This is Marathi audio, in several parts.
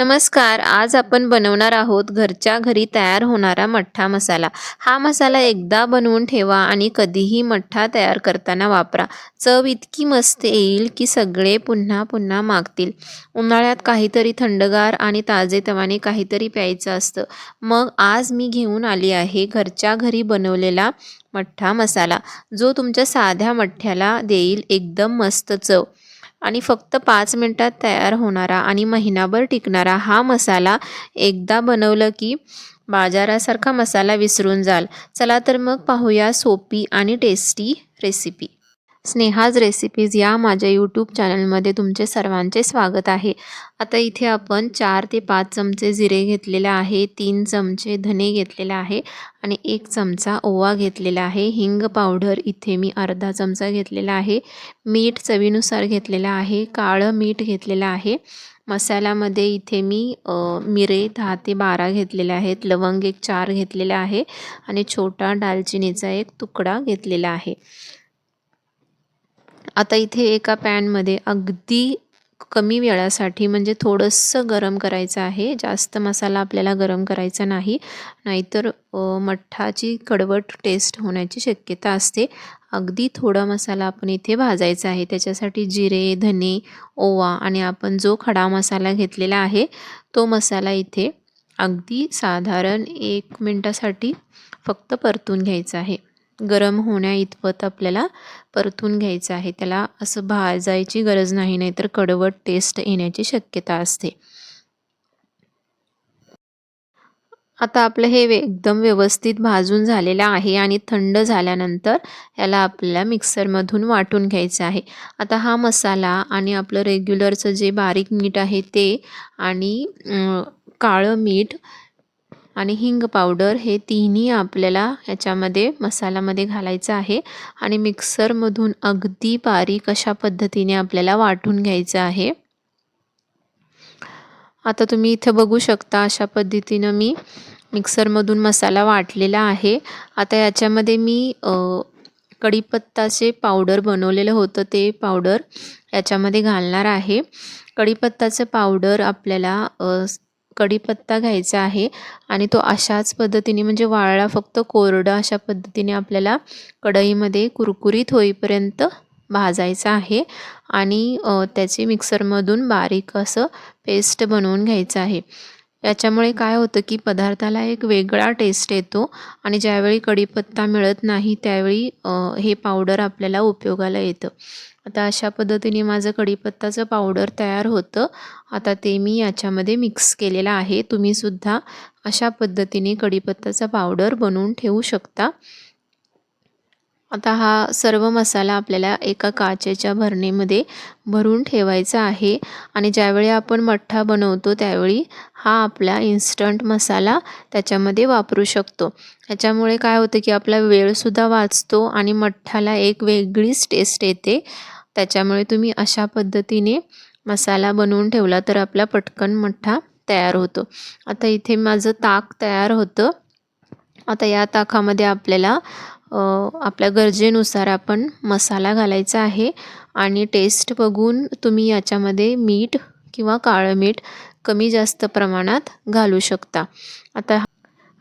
नमस्कार. आज आपण बनवणार आहोत घरच्या घरी तयार होणारा मठ्ठा मसाला. हा मसाला एकदा बनवून ठेवा आणि कधीही मठ्ठा तयार करताना वापरा. चव इतकी मस्त येईल की सगळे पुन्हा पुन्हा मागतील. उन्हाळ्यात काहीतरी थंडगार आणि ताजेतवाने काहीतरी प्यायचं असतं. मग आज मी घेऊन आली आहे घरच्या घरी बनवलेला मठ्ठा मसाला, जो तुमच्या साध्या मठ्ठ्याला देईल एकदम मस्त चव. आणि फक्त 5 मिनिटात तयार होणारा आणि महिनाभर टिकणारा हा मसाला एकदा बनवलं की बाजारासारखा मसाला विसरून जाल. चला तर मग पाहूया सोपी आणि टेस्टी रेसिपी. स्नेहाज रेसिपीज या माझ्या यूट्यूब चॅनलमध्ये तुमचे सर्वांचे स्वागत आहे. आता इथे आपण 4 ते 5 चमचे जिरे घेतलेले आहे, 3 चमचे धने घेतलेले आहे आणि 1 चमचा ओवा घेतलेला आहे. हिंग पावडर इथे मी अर्धा चमचा घेतलेला आहे. मीठ चवीनुसार घेतलेलं आहे. काळं मीठ घेतलेलं आहे. मसाल्यामध्ये इथे मी मिरे 10 ते 12 घेतलेले आहेत. लवंग एक 4 घेतलेले आहे आणि छोटा दालचिनीचा एक तुकडा घेतलेला आहे. आता इथे एका पॅनमध्ये अगदी कमी वेळासाठी म्हणजे थोडंसं गरम करायचं आहे. जास्त मसाला आपल्याला गरम करायचा नाही, नाहीतर मठ्ठाची कडवट टेस्ट होण्याची शक्यता असते. अगदी थोडा मसाला आपण इथे भाजायचा आहे. त्याच्यासाठी जिरे, धने, ओवा आणि आपण जो खडा मसाला घेतलेला आहे तो मसाला इथे अगदी साधारण 1 मिनटासाठी फक्त परतून घ्यायचा आहे. गरम होण्या इतपत आपल्याला परतून घ्यायचं आहे. त्याला असं भाजायची गरज नाही, नाहीतर कडवट टेस्ट येण्याची शक्यता असते. आता आपलं हे एकदम व्यवस्थित भाजून झालेलं आहे आणि थंड झाल्यानंतर याला आपल्याला मिक्सरमधून वाटून घ्यायचं आहे. आता हा मसाला आणि आपलं रेग्युलरचं जे बारीक मीठ आहे ते आणि काळं मीठ आणि हिंग पावडर हे तिन्ही आपल्याला ह्याच्यामध्ये मसाल्यामध्ये घालायचं आहे आणि मिक्सरमधून अगदी बारीक अशा पद्धतीने आपल्याला वाटून घ्यायचं आहे. आता तुम्ही इथे बघू शकता अशा पद्धतीनं मी मिक्सरमधून मसाला वाटलेला आहे. आता याच्यामध्ये मी कढीपत्ताचे पावडर बनवलेलं होतं ते पावडर याच्यामध्ये घालणार आहे. कढीपत्ताचं पावडर आपल्याला कढीपत्ता घ्यायचा आहे आणि तो अशाच पद्धतीने म्हणजे वाळला फक्त कोरडा अशा पद्धतीने आपल्याला कढईमध्ये कुरकुरीत होईपर्यंत भाजायचा आहे आणि त्याचे मिक्सरमधून बारीक असं पेस्ट बनवून घ्यायचं आहे. याच्यामुळे काय होतं की पदार्थाला एक वेगळा टेस्ट येतो आणि ज्यावेळी कढीपत्ता मिळत नाही त्यावेळी हे पावडर आपल्याला उपयोगाला येतं. आता अशा पद्धतीने माझं कढीपत्ताचं पावडर तयार होतं. आता ते मी याच्यामध्ये मिक्स केलेलं आहे. तुम्हीसुद्धा अशा पद्धतीने कढीपत्ताचा पावडर बनवून ठेवू शकता. आता हा सर्व मसाला आपल्याला एका काचेच्या भरणीमध्ये भरून ठेवायचा आहे आणि ज्यावेळी आपण मठ्ठा बनवतो त्यावेळी हा आपला इन्स्टंट मसाला त्याच्यामध्ये वापरू शकतो. ह्याच्यामुळे काय होतं की आपला वेळसुद्धा वाचतो आणि मठ्ठाला एक वेगळीच टेस्ट येते. त्याच्यामुळे तुम्ही अशा पद्धतीने मसाला बनवून ठेवला तर आपला पटकन मठ्ठा तयार होतो. आता इथे माझं ताक तयार होतं. आता या ताकामध्ये आपल्याला आपल्या गरजेनुसार आपण मसाला घालायचा आहे आणि टेस्ट बघून तुम्ही याच्यामध्ये मीठ किंवा काळं मीठ कमी जास्त प्रमाणात घालू शकता. आता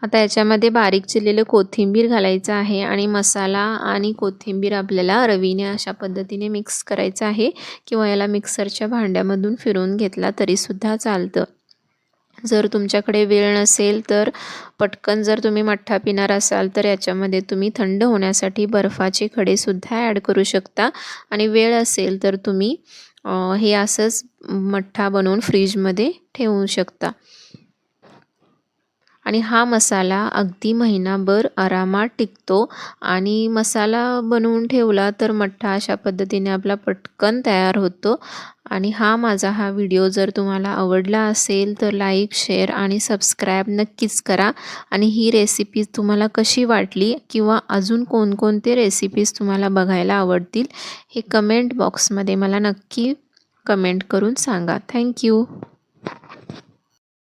आता याच्यामध्ये बारीक चिरलेलं कोथिंबीर घालायचं आहे आणि मसाला आणि कोथिंबीर आपल्याला रवीने अशा पद्धतीने मिक्स करायचं आहे किंवा याला मिक्सरच्या भांड्यामधून फिरवून घेतला तरीसुद्धा चालतं. जर तुमच्याकडे वेळ नसेल तर पटकन जर तुम्ही मठ्ठा पिणार असाल तर याच्यामध्ये तुम्ही थंड होण्यासाठी बर्फाचे खडेसुद्धा ॲड करू शकता आणि वेळ असेल तर तुम्ही हे असंच मठ्ठा बनवून फ्रीजमध्ये ठेवू शकता. आणि हा मसाला अगदी महिनाभर आरामात टिकतो आणि मसाला बनवून ठेवला तर मठ्ठा अशा पद्धतीने आपला पटकन तयार होतो. आणि हा व्हिडिओ जर तुम्हाला आवडला असेल तर लाईक, शेअर आणि सबस्क्राईब नक्कीच करा. आणि ही रेसिपी तुम्हाला कशी वाटली किंवा अजून कोणकोणते रेसिपीज तुम्हाला बघायला आवडतील हे कमेंट बॉक्समध्ये मला नक्की कमेंट करून सांगा. थँक्यू.